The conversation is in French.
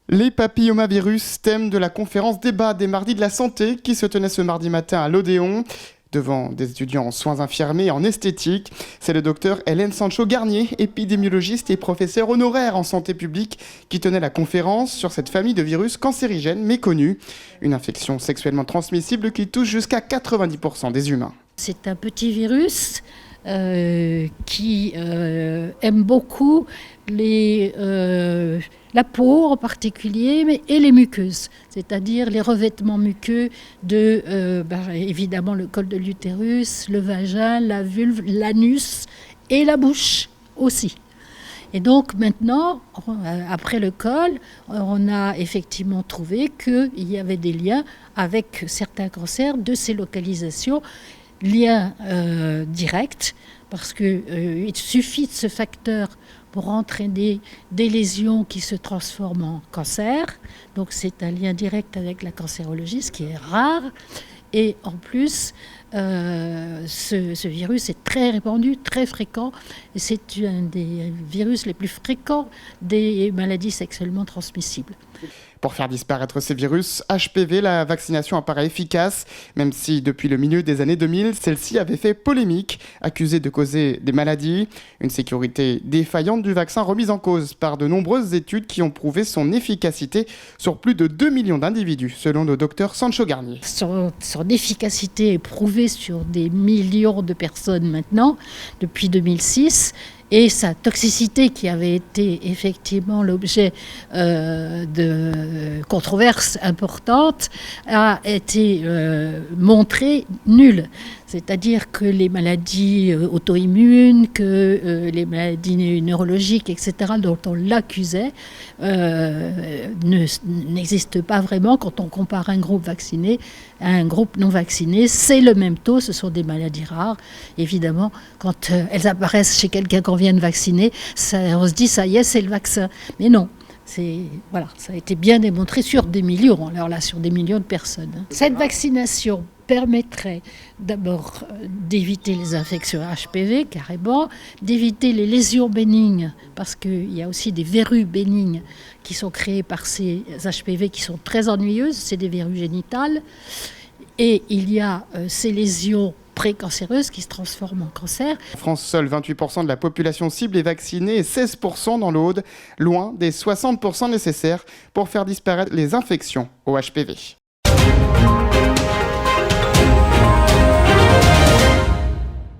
Les papillomavirus, thème de la conférence débat des mardis de la santé qui se tenait ce mardi matin à l'Odéon devant des étudiants en soins infirmiers et en esthétique. C'est le docteur Hélène Sancho-Garnier, épidémiologiste et professeur honoraire en santé publique, qui tenait la conférence sur cette famille de virus cancérigènes méconnus. Une infection sexuellement transmissible qui touche jusqu'à 90% des humains. C'est un petit virus qui aime beaucoup la peau en particulier, et les muqueuses, c'est-à-dire les revêtements muqueux de, évidemment, le col de l'utérus, le vagin, la vulve, l'anus et la bouche aussi. Et donc maintenant, après le col, on a effectivement trouvé qu'il y avait des liens avec certains cancers de ces localisations, liens directs, parce qu'il suffit de ce facteur pour entraîner des lésions qui se transforment en cancer. Donc c'est un lien direct avec la cancérologie, ce qui est rare. Et en plus, ce virus est très répandu, très fréquent. Et c'est un des virus les plus fréquents des maladies sexuellement transmissibles. Pour faire disparaître ces virus, HPV, la vaccination apparaît efficace, même si depuis le milieu des années 2000, celle-ci avait fait polémique, accusée de causer des maladies. Une sécurité défaillante du vaccin remise en cause par de nombreuses études qui ont prouvé son efficacité sur plus de 2 millions d'individus, selon le docteur Sancho-Garnier. Son efficacité est prouvée sur des millions de personnes maintenant, depuis 2006. Et sa toxicité, qui avait été effectivement l'objet de controverses importantes, a été montrée nulle. C'est-à-dire que les maladies auto-immunes, que les maladies neurologiques, etc., dont on l'accusait, n'existent pas vraiment quand on compare un groupe vacciné à un groupe non vacciné. C'est le même taux, ce sont des maladies rares. Évidemment, quand elles apparaissent chez quelqu'un qu'on vient de vacciner, on se dit ça y est, c'est le vaccin. Mais non. Voilà, ça a été bien démontré sur des millions, alors là, sur des millions de personnes. Cette vaccination permettrait d'abord d'éviter les infections HPV, carrément, d'éviter les lésions bénignes, parce qu'il y a aussi des verrues bénignes qui sont créées par ces HPV qui sont très ennuyeuses, c'est des verrues génitales, et il y a ces lésions précancéreuses qui se transforment en cancer. En France, seuls 28% de la population cible est vaccinée et 16% dans l'Aude, loin des 60% nécessaires pour faire disparaître les infections au HPV.